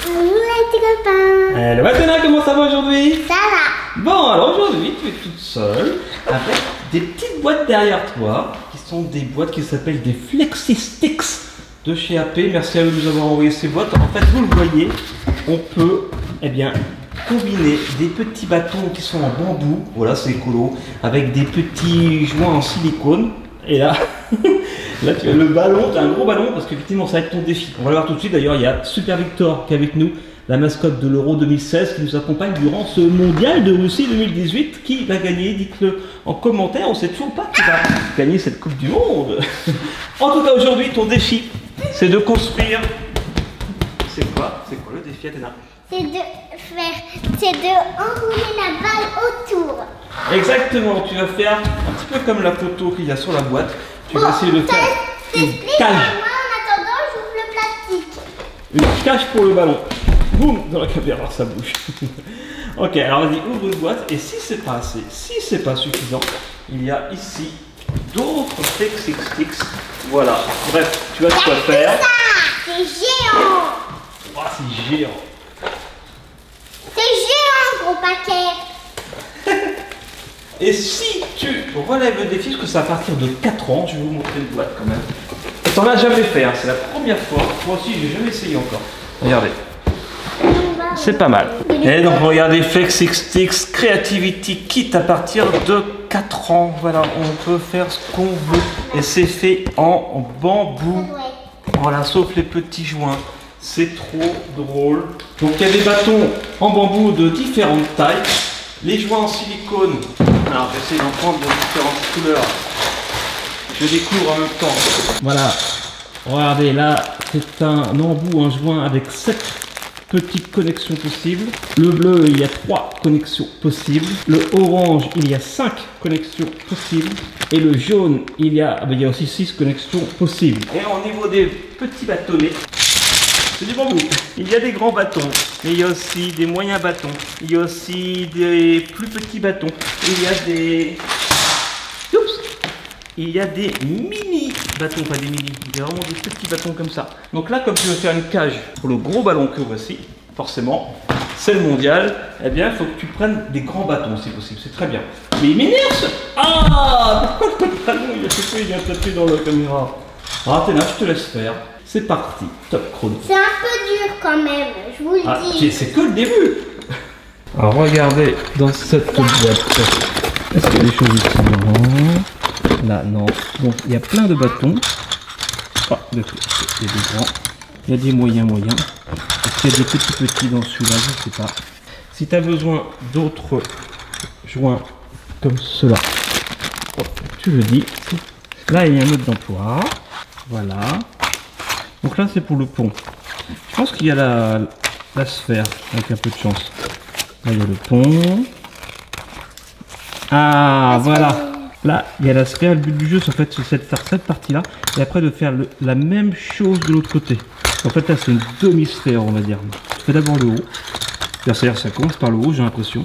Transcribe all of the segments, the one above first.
Bonjour les petits copains. Hello Athéna, comment ça va aujourd'hui? Ça va. Bon, alors aujourd'hui, tu es toute seule avec des petites boîtes derrière toi qui sont des boîtes qui s'appellent des Flexi Sticks de chez AP. Merci à eux de nous avoir envoyé ces boîtes. En fait, vous le voyez, on peut combiner des petits bâtons qui sont en bambou, voilà, c'est écolo, avec des petits joints en silicone. Et là, là tu as le ballon, tu as un gros ballon parce qu'effectivement ça va être ton défi. On va le voir tout de suite. D'ailleurs, il y a Super Victor qui est avec nous, la mascotte de l'Euro 2016 qui nous accompagne durant ce mondial de Russie 2018. Qui va gagner? Dites-le en commentaire, on ne sait toujours pas qui va gagner cette Coupe du Monde. En tout cas, aujourd'hui, ton défi, c'est de construire. C'est quoi le défi, Athéna? C'est de enrouler la balle autour. Exactement, tu vas faire un petit peu comme la photo qu'il y a sur la boîte. Tu vas essayer de faire une cage. Moi, en attendant, j'ouvre le plastique. Une cage pour le ballon. Boum, dans la caméra, ça bouge. Ok, alors vas-y, ouvre une boîte. Et si c'est pas assez, si c'est pas suffisant, il y a ici d'autres Flexi Sticks. Voilà, bref, tu vas quoi faire. C'est géant. Oh, c'est géant. C'est géant, gros paquet. Et si tu relèves le défi, parce que ça va partir de 4 ans, je vais vous montrer une boîte quand même. Et t'en as jamais fait, hein, c'est la première fois. Moi aussi, j'ai jamais essayé encore. Regardez. C'est pas mal. Et donc regardez, Flexi Sticks Creativity Kit à partir de 4 ans. Voilà, on peut faire ce qu'on veut. Et c'est fait en bambou. Voilà, sauf les petits joints. C'est trop drôle. Donc il y a des bâtons en bambou de différentes tailles. Les joints en silicone. Alors j'essaie d'en prendre de différentes couleurs. Je découvre en même temps. Voilà. Regardez, là, c'est un embout, un joint avec 7 petites connexions possibles. Le bleu, il y a 3 connexions possibles. Le orange, il y a 5 connexions possibles. Et le jaune, il y a aussi 6 connexions possibles. Et au niveau des petits bâtonnets, c'est du bambou. Il y a des grands bâtons, mais il y a aussi des moyens bâtons. Il y a aussi des plus petits bâtons. Il y a des... Oups! Il y a des mini bâtons, pas des mini. Il y a vraiment des petits bâtons comme ça. Donc là, comme tu veux faire une cage pour le gros ballon que voici, forcément, c'est le mondial, eh bien, il faut que tu prennes des grands bâtons si possible. C'est très bien. Mais il m'énerve! Ah! Pourquoi le ballon, il vient taper dans la caméra? Alors, Athéna, je te laisse faire. C'est parti, top chrono. C'est un peu dur quand même, je vous le dis. C'est que le début. Alors regardez dans cette boîte. Est-ce qu'il y a des choses ici? Non. Là, non. Donc il y a plein de bâtons. Ah, d'accord. Il y a des grands. Il y a des moyens. Est-ce qu'il y a des petits dans celui-là? Je ne sais pas. Si tu as besoin d'autres joints comme cela, tu le dis. Là, il y a un mode d'emploi. Voilà. Donc là c'est pour le pont. Je pense qu'il y a la sphère avec un peu de chance. Là il y a le pont. Ah voilà. Là il y a la sphère. Le but du jeu c'est en fait de faire cette partie là. Et après de faire la même chose de l'autre côté. En fait là c'est une demi-sphère on va dire. Tu fais d'abord le haut. C'est-à-dire ça commence par le haut j'ai l'impression.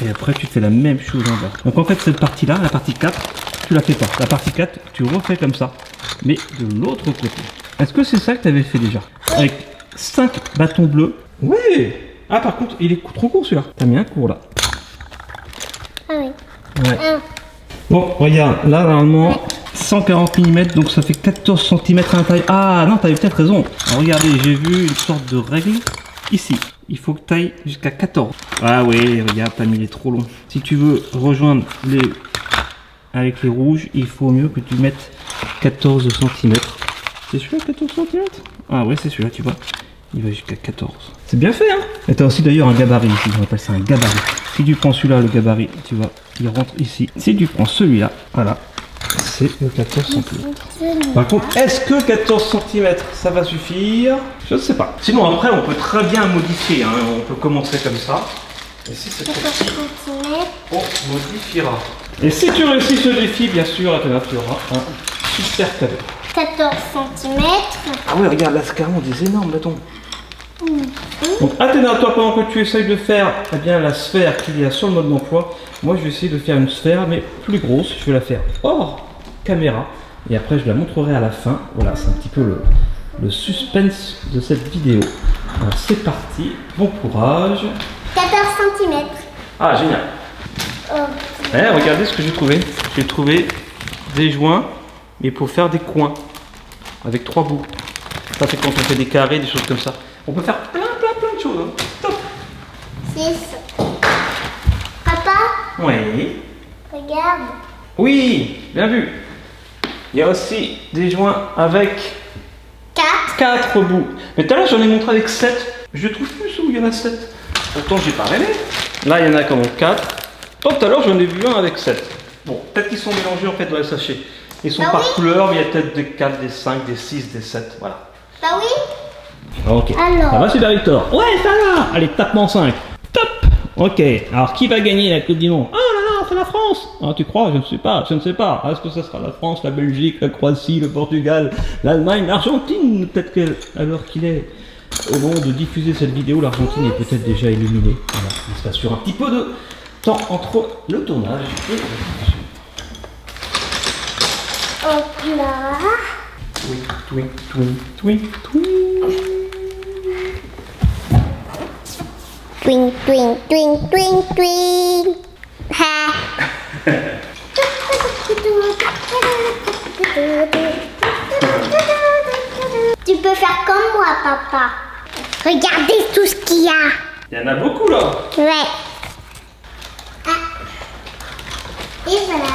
Et après tu fais la même chose en bas. Donc en fait cette partie là, la partie 4, tu la fais pas. La partie 4 tu refais comme ça. Mais de l'autre côté. Est-ce que c'est ça que tu avais fait déjà? Avec 5 bâtons bleus. Oui. Ah par contre, il est trop court celui-là. T'as mis un court là. Ah oui. Ouais. Bon, regarde, là normalement 140 mm, donc ça fait 14 cm à l'intérieur. Ah non, t'avais peut-être raison. Alors, regardez, j'ai vu une sorte de règle ici. Il faut que tu ailles jusqu'à 14. Ah oui, regarde, t'as mis les trop longs. Si tu veux rejoindre avec les rouges, il faut mieux que tu mettes 14 cm. C'est celui-là 14 cm? Ah ouais c'est celui-là tu vois. Il va jusqu'à 14. C'est bien fait hein. Et t'as aussi d'ailleurs un gabarit ici, on appelle ça un gabarit. Si tu prends celui-là le gabarit, tu vois, il rentre ici. Si tu prends celui-là, voilà, c'est le 14 cm. Par contre, est-ce que 14 cm ça va suffire? Je ne sais pas. Sinon après on peut très bien modifier, hein. On peut commencer comme ça. Et si c'est trop petit, on modifiera. Et si tu réussis ce défi, bien sûr, tu auras un super cadeau. 14 cm. Ah oui, regarde, là c'est carrément des énormes bâtons. Donc Athéna, toi pendant que tu essayes de faire la sphère qu'il y a sur le mode d'emploi, moi je vais essayer de faire une sphère mais plus grosse. Je vais la faire hors caméra et après je la montrerai à la fin. Voilà, c'est un petit peu le suspense de cette vidéo. Alors c'est parti, bon courage. 14 cm. Ah génial. Regardez ce que j'ai trouvé. J'ai trouvé des joints, mais pour faire des coins. Avec 3 bouts. Ça c'est quand on fait des carrés, des choses comme ça. On peut faire plein de choses. Hein. Top. 6. Papa, Oui. regarde. Oui, bien vu. Il y a aussi des joints avec 4 bouts. Mais tout à l'heure j'en ai montré avec 7. Je trouve plus où il y en a 7. Pourtant j'ai pas rêvé. Là il y en a quand même 4. Tout à l'heure j'en ai vu un avec 7. Bon, peut-être qu'ils sont mélangés en fait dans le sachet. Ils sont par couleur, mais il y a peut-être des 4, des 5, des 6, des 7. Voilà. Bah oui. Ok. Alors. Ça va Super Victor? Ouais, ça va. Allez, tape-moi 5. Top. Ok. Alors qui va gagner la Coupe du Monde? Oh là là, c'est la France. Ah, tu crois? Je ne sais pas. Je ne sais pas. Est-ce que ça sera la France, la Belgique, la Croatie, le Portugal, l'Allemagne, l'Argentine? Peut-être qu'alors qu'il est au moment de diffuser cette vidéo, l'Argentine est peut-être déjà éliminée. Voilà. Il se passe sur un petit peu de temps entre le tournage et la diffusion. Hop là. Twing. Ha. Tu peux faire comme moi, papa. Regardez tout ce qu'il y a. Il y en a beaucoup là. Ouais. Ah. Et voilà.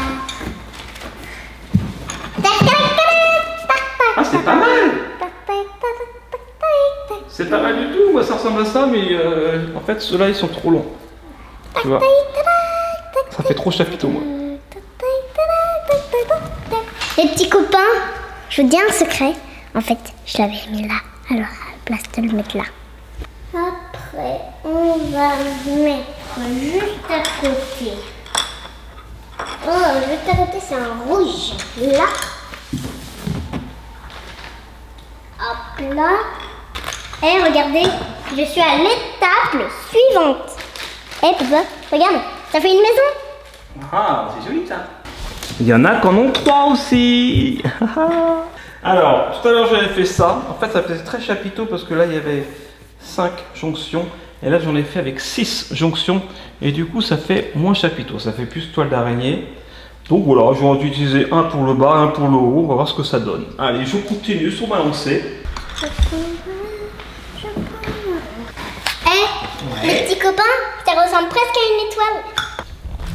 Ah, c'est pas mal. C'est pas mal du tout. Moi, ça ressemble à ça, mais en fait, ceux-là, ils sont trop longs. Tu vois. Ça fait trop chapiteau, moi. Les petits copains, je vous dis un secret. En fait, je l'avais mis là. Alors, à la place de le mettre là. Après, on va mettre juste à côté. Oh, juste à côté, c'est un rouge. Là. Hop là. Et regardez, je suis à l'étape suivante. Et papa, regarde, ça fait une maison. Ah, c'est joli ça. Il y en a qui en ont 3 aussi. Alors, tout à l'heure j'avais fait ça. En fait, ça faisait très chapiteau parce que là il y avait 5 jonctions. Et là j'en ai fait avec 6 jonctions. Et du coup, ça fait moins chapiteau. Ça fait plus toile d'araignée. Donc voilà, je vais utiliser un pour le bas, un pour le haut. On va voir ce que ça donne. Allez, je continue sur ma lancée. Les petits copains, ça ressemble presque à une étoile.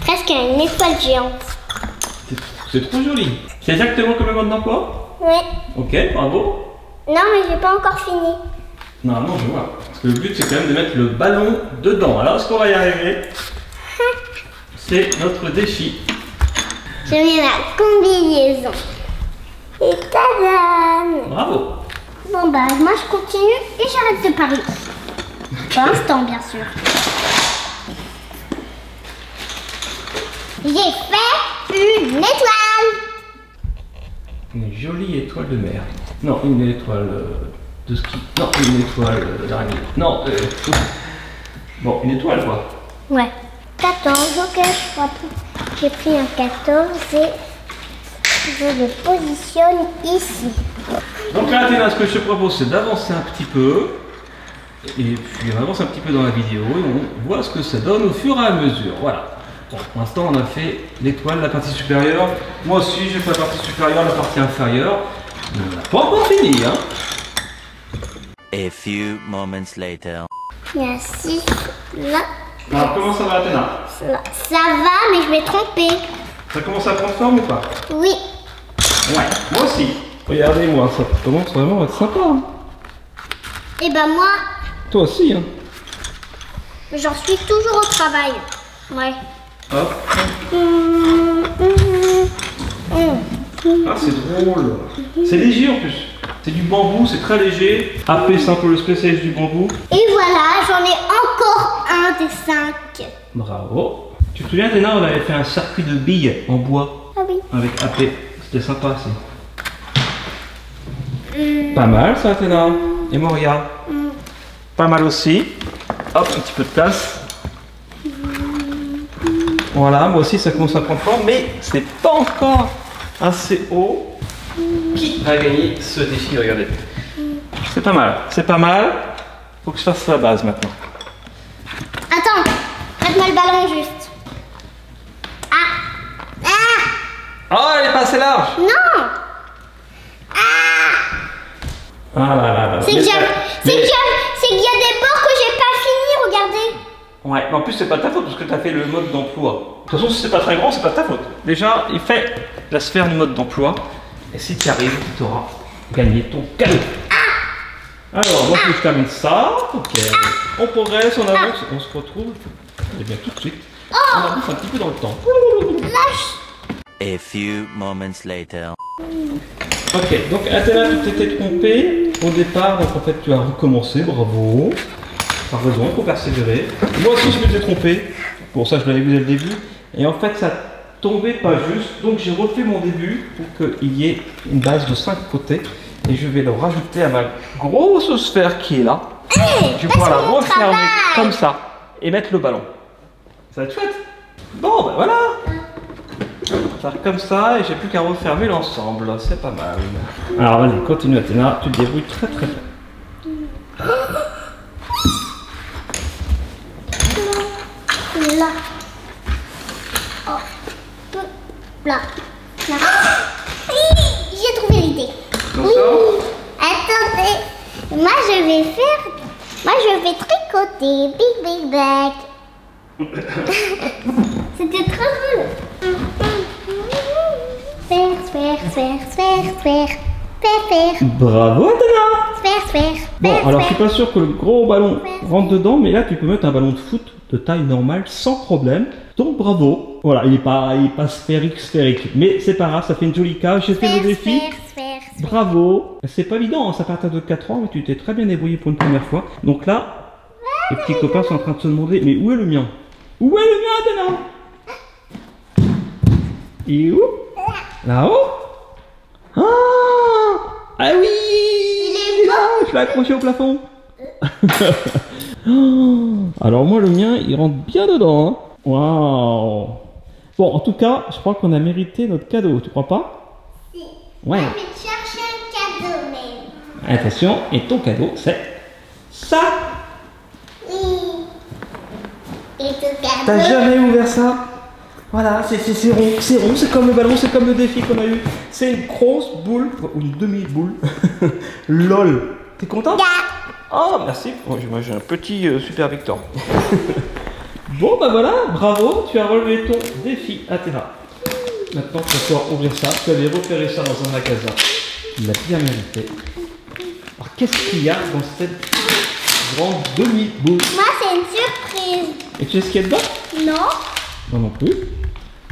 Presque à une étoile géante. C'est trop joli. C'est exactement comme le mode d'emploi? Ouais. Ok, bravo. Non, mais j'ai pas encore fini. Non, je vois. Parce que le but, c'est quand même de mettre le ballon dedans. Alors, est-ce qu'on va y arriver? C'est notre défi. Je mets ma combinaison. Et tadam! Bravo. Bon bah, moi je continue et j'arrête de parler. Pour l'instant, bien sûr. J'ai fait une étoile. Une jolie étoile de mer. Non, une étoile de ski. Non, une étoile d'araignée. Non, bon, une étoile quoi. Ouais. 14, ok, je crois. J'ai pris un 14 et je le positionne ici. Donc là, Athéna, ce que je te propose, c'est d'avancer un petit peu. Et puis on avance un petit peu dans la vidéo et on voit ce que ça donne au fur et à mesure. Voilà. Bon, pour l'instant, on a fait l'étoile, la partie supérieure. Moi aussi, j'ai fait la partie supérieure, la partie inférieure. Mais on n'a pas encore fini, hein. A few moments later. Il y a 6 là. Alors, comment ça va, Athéna? Là. Ça va, mais je vais tromper. Ça commence à prendre forme ou pas? Oui. Ouais, moi aussi. Regardez-moi, ça commence vraiment à être sympa. Hein. Et ben moi, Toi aussi, hein. j'en suis toujours au travail. Ouais. Hop. Ah, c'est drôle. C'est léger en plus. C'est du bambou, c'est très léger. AP, c'est un peu le spécialiste du bambou. Et voilà, j'en ai encore un des 5. Bravo. Tu te souviens, Athéna, on avait fait un circuit de billes en bois Ah oui. avec AP. C'était sympa, ça. Pas mal, ça, Athéna. Et moi, regarde. Pas mal aussi. Hop, un petit peu de place. Voilà, moi aussi, ça commence à prendre forme, mais c'est pas encore assez haut. Qui va gagner ce défi? Regardez. C'est pas mal, c'est pas mal. Faut que je fasse la base maintenant. Attends, prête-moi le ballon juste. Ah. Oh, elle est pas assez large. Non. Ah là là là. C'est qu'il y a des bords que j'ai pas fini, regardez. Ouais, mais en plus c'est pas ta faute parce que tu as fait le mode d'emploi. De toute façon, si c'est pas très grand, c'est pas ta faute. Déjà, il fait la sphère du mode d'emploi. Et si tu arrives, tu auras gagné ton cadeau. Alors, moi je termine ça. Ok. On progresse, on avance, on se retrouve. Et bien tout de suite. On avance un petit peu dans le temps. A few moments later. Ok, donc Athéna, tu t'étais trompé au départ, donc en fait tu as recommencé, bravo. T'as raison, il faut persévérer. Moi aussi je m'étais trompé, pour ça je l'avais vu dès le début. Et en fait ça tombait pas juste, donc j'ai refait mon début pour qu'il y ait une base de 5 côtés. Et je vais le rajouter à ma grosse sphère qui est là. Je vais pouvoir la refermer comme ça et mettre le ballon. Ça va être chouette. Bon ben voilà. Faire comme ça et j'ai plus qu'à refermer l'ensemble, c'est pas mal. Alors vas-y, continue Athéna, tu te débrouilles très très bien. Là. Oh. Là. Là. J'ai trouvé l'idée. Oui. Attendez. Moi je vais tricoter. Big back. C'était trop drôle. Sphère. Bravo Athéna. Sphère. Bon, alors je suis pas sûr que le gros ballon rentre dedans, mais là tu peux mettre un ballon de foot de taille normale sans problème. Donc bravo. Voilà, il est pas sphérique, mais c'est pas grave, ça fait une jolie cage. J'ai fait le défi. Bravo. C'est pas évident, hein, ça part de 4 ans, mais tu t'es très bien débrouillé pour une première fois. Donc là, les petits copains sont en train de se demander, mais où est le mien? Où est le mien Athéna? Il est où? Là-haut? Ah oui, il est là, je l'ai accroché au plafond. Alors moi le mien il rentre bien dedans, hein. Waouh. Bon en tout cas je crois qu'on a mérité notre cadeau, tu crois pas? Si. Ouais. Je vais te chercher un cadeau même. Attention, et ton cadeau c'est ça. Oui. Et ton cadeau. T'as jamais ouvert ça? Voilà, c'est rond, c'est comme le ballon, c'est comme le défi qu'on a eu. C'est une grosse boule, ou une demi-boule. LOL. T'es content? Oh, merci. Moi j'ai un petit Super Victor. Bon, bah voilà, bravo, tu as relevé ton défi Athéna. Maintenant, tu vas pouvoir ouvrir ça. Tu avais repéré ça dans un magasin. Tu l'as bien mérité. Alors, qu'est-ce qu'il y a dans cette grande demi-boule? Moi, c'est une surprise. Et tu sais ce qu'il y a dedans? Non. Moi non plus.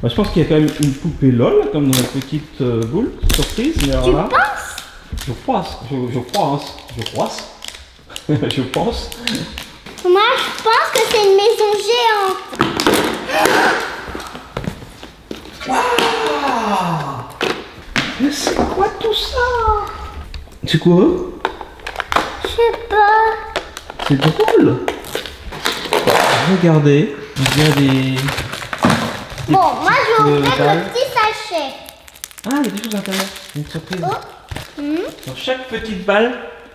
Bah, je pense qu'il y a quand même une poupée LOL, comme dans la petite boule, surprise. Mais alors là, je pense. Je pense. Moi, je pense que c'est une maison géante. Waouh! Mais c'est quoi tout ça? C'est quoi? Je sais pas. C'est drôle. Regardez, il y a des Bon, moi, je vais ouvrir balles. le petit sachet. Ah, il y a des choses à l'intérieur. Une surprise. Dans chaque petite balle,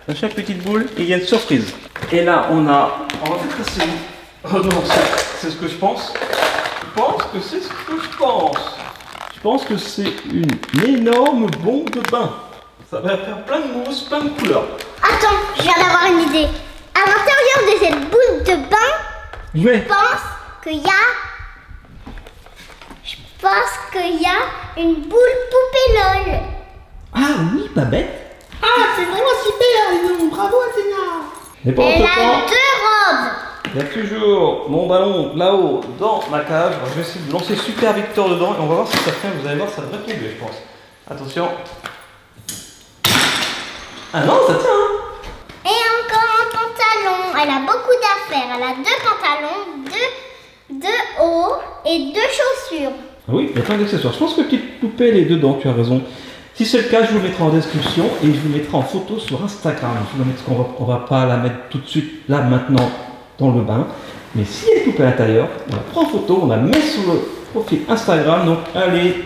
dans chaque petite boule, il y a une surprise. Et là, on va peut-être essayer. Oh non, c'est ce que je pense. Je pense que c'est ce que je pense. Je pense que c'est une énorme bombe de bain. Ça va faire plein de mousse, plein de couleurs. Attends, je viens d'avoir une idée. À l'intérieur de cette boule de bain, Ouais. je pense qu'il y a une boule poupée LOL. Ah oui, pas bête. Ah, c'est vraiment super. Bravo, Athéna. Mais pendant Elle ce a temps, 2 robes. il y a toujours mon ballon là-haut dans ma cage. Alors, je vais essayer de lancer Super Victor dedans et on va voir si ça tient. Vous allez voir, ça devrait tomber, je pense. Attention. Ah non, ça tient, hein. Et encore un pantalon. Elle a beaucoup d'affaires. Elle a 2 pantalons, 2 hauts et 2 chaussures. Ah oui, il y a plein d'accessoires. Je pense que petite poupée, elle est dedans, tu as raison. Si c'est le cas, je vous le mettrai en description et je vous mettrai en photo sur Instagram. Je vous mettrai, on va pas la mettre tout de suite, là, maintenant, dans le bain. Mais si elle est poupée à l'intérieur, on la prend en photo, on la met sur le profil Instagram. Donc allez,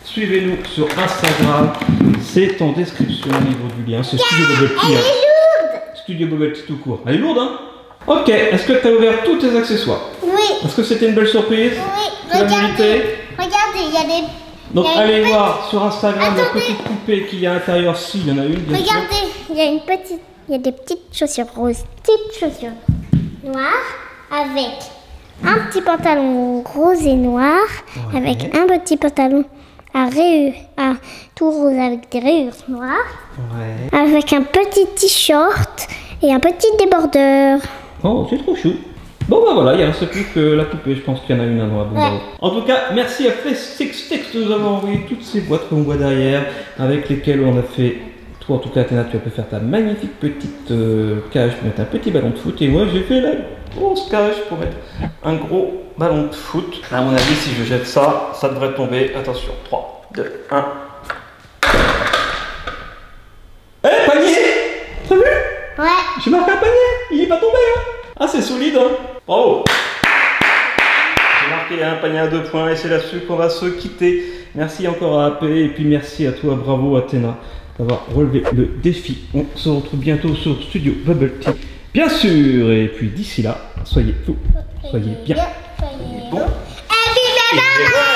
suivez-nous sur Instagram. C'est en description au niveau du lien. C'est Studio Bubble Tea. Elle est lourde. Studio Bubble Tea tout court. Elle est lourde, hein? Ok, est-ce que tu as ouvert tous tes accessoires? Oui. Est-ce que c'était une belle surprise? Oui, Tu l'as regardez, mérité? regardez, il y a des... Donc il y a allez une voir sur Instagram la Attendez. petite poupée qu'il y a à l'intérieur. Si, il y en a une. bien sûr. Regardez, il y a une petite... Il y a des petites chaussures roses, petites chaussures noires, avec un petit pantalon rose et noir, Ouais. avec un petit pantalon à rayures, à tout rose avec des rayures noires, Ouais. avec un petit t-shirt et un petit débordeur. Oh, c'est trop chou. Bon bah voilà, il ne reste plus que la poupée, je pense qu'il y en a une à moi. Ouais. En tout cas, merci à Flextex de nous avoir envoyé toutes ces boîtes qu'on voit derrière, avec lesquelles on a fait, toi en tout cas Athéna, tu as pu faire ta magnifique petite cage pour mettre un petit ballon de foot, et moi j'ai fait la grosse cage pour mettre un gros ballon de foot. À mon avis, si je jette ça, ça devrait tomber. Attention, 3, 2, 1. Eh, panier! T'as vu? Ouais. J'ai marqué un panier, il est pas tombé, hein? Ah, c'est solide, hein? Bravo! J'ai marqué un panier à 2 points et c'est là-dessus qu'on va se quitter. Merci encore à AP et puis merci à toi, bravo Athéna, d'avoir relevé le défi. On se retrouve bientôt sur Studio Bubble Tea, bien sûr. Et puis d'ici là, soyez fous, soyez bien, Soyez bon. Et puis, Et